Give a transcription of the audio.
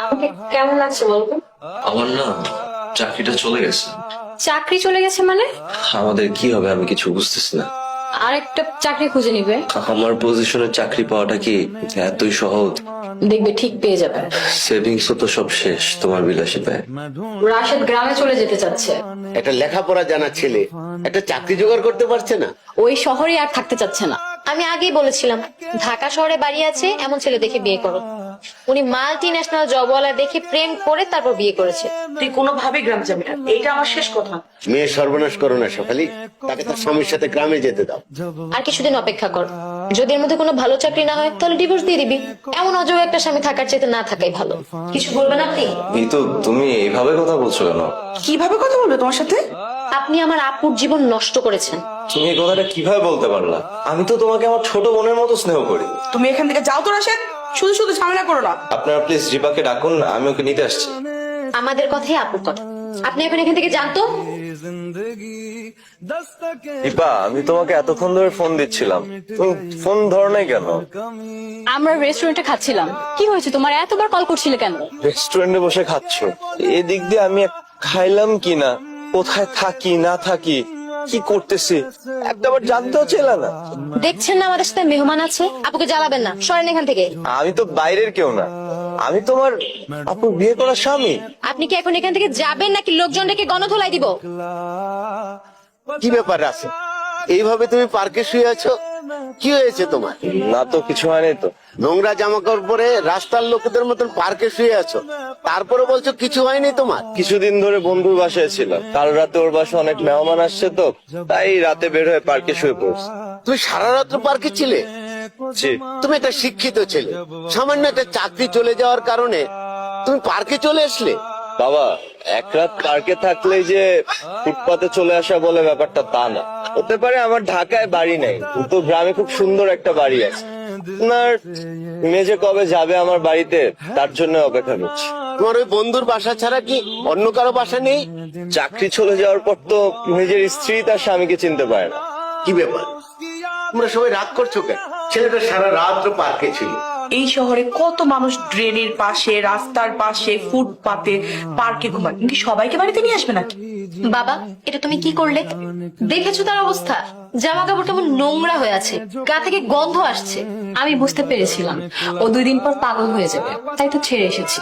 আমাকে কেমন লাগছে বলবো? আমার না চাকরিটা চলে গেছে। চাকরি চলে গেছে মানে? আমাদের কি হবে আমি কিছু বুঝতেছি না। আরেকটা চাকরি খুঁজে নিবে। আমার পজিশনের চাকরি পাওয়াটা কি এতই সহজ? দেখবে ঠিক পেয়ে যাবে। সেভিংস তো সব শেষ তোমার বিলাসিতায়। রাশেদ গ্রামে চলে যেতে চাচ্ছে। একটা লেখাপড়া জানা ছেলে একটা চাকরি জোগাড় করতে পারছে না। ওই শহরে আর থাকতে চাচ্ছে না। আমি আগেই বলেছিলাম ঢাকা শহরে বাড়ি আছে এমন ছেলে দেখে বিয়ে করো। উনি মাল্টি ন্যাশনাল জবওয়ালা দেখে প্রেম করে তারপর বিয়ে করেছে। তুই কোনোভাবেই গ্রাম যাবি না, এইটা আমার শেষ কথা। মেয়ে সর্বনাশ করো না সকালে, তাকে তার স্বামীর সাথে গ্রামে যেতে দাও। আর কিছুদিন অপেক্ষা কর, যদি এর মধ্যে কোনো ভালো চাকরি না হয় তাহলে ডিভোর্স দিয়ে দিবি। এমন অজয় একটা স্বামী থাকার চাইতে না থাকাই ভালো। কিছু বলবেন আপনি? এই তো তুমি এইভাবে কথা বলছো কেন? কিভাবে কথা বলবে তোমার সাথে? আপনি আমার আপুর জীবন নষ্ট করেছেন। তুমি এই কথাটা কিভাবে বলতে পারলা? আমি তো তোমাকে আমার ছোট বোনের মতো স্নেহ করি। তুমি এখান থেকে যাও তো রাশেদ, শুধু শুধু ঝামেলা করো না। আপনারা প্লিজ রিপাকে ডাকুন, আমি ওকে নিতে আসছি। আমাদের কথাই আপুর কথা। আপনি এখন এখান থেকে জানতো। রিপা, আমি তোমাকে এতক্ষণ ধরে ফোন দিচ্ছিলাম, তুমি ফোন ধরো নাই কেন? আমরা রেস্টুরেন্টে খাচ্ছিলাম। কি হয়েছে তোমার, এতবার কল করছিলে কেন? রেস্টুরেন্টে বসে খাচ্ছো, এদিক দিয়ে আমি খাইলাম কি না, কোথায় থাকি না থাকি, কি করতেছি একটাবার জানতেও চাইলা না। দেখছেন না আমাদের সাথে মেহমান আছে, আপুকে জ্বালাবেন না, সরেন এখান থেকে। আমি তো বাইরের কেউ না, আমি তোমার আপুর বিয়ে করা স্বামী। আপনি কি এখন এখান থেকে যাবেন নাকি লোকজন ডেকে গণধোলাই দিব? কি ব্যাপার আছে, এইভাবে তুমি পার্কে শুয়ে আছো? কি হয়েছে তোমার? না তো কিছু হয়নি তো। নোংরা জামা কাপড় পরে রাস্তার লোকেদের মতন পার্কে শুয়ে আছো, তারপরে বলছো কিছু হয়নি তোমার? কিছুদিন ধরে বন্ধুর বাসায় ছিলাম, কাল রাতে ওর বাসায় অনেক মেহমান আসছে তো, তাই রাতে বের হয়ে পার্কে শুয়ে পড়ছি। তুমি সারা রাত্র পার্কে ছিলে? জি। তুমি একটা শিক্ষিত ছেলে, সামান্য একটা চাকরি চলে যাওয়ার কারণে তুমি পার্কে চলে আসলে? বাবা, এক রাত পার্কে থাকলেই যে ফুটপাতে চলে আসা বলে ব্যাপারটা তা না। হতে পারে আমার ঢাকায় বাড়ি নেই, কিন্তু গ্রামে খুব সুন্দর একটা বাড়ি আছে। আপনার মেয়ে যে কবে যাবে আমার বাড়িতে তার জন্য অপেক্ষা করছি। তোমার ওই বন্ধুর বাসা ছাড়া কি অন্য কারো বাসা নেই? চাকরি চলে যাওয়ার পর তো নিজের স্ত্রী তার স্বামীকে চিনতে পারে না। কি ব্যাপার, তোমরা সবাই রাগ করছো কেন? ছেলেটা সারা রাত্র পার্কে ছিল। এই শহরে কত মানুষ ড্রেনের পাশে, রাস্তার পাশে, ফুটপাতে, পার্কে ঘুমায়, কিন্তু সবাইকে বাড়িতে নিয়ে আসবে নাকি? বাবা, এটা তুমি কি করলে? দেখেছো তার অবস্থা, জামা কাপড় কেমন নোংরা হয়ে আছে, গা থেকে গন্ধ আসছে। আমি বুঝতে পেরেছিলাম ও 2 দিন পর পাগল হয়ে যাবে, তাই তো ছেড়ে এসেছি।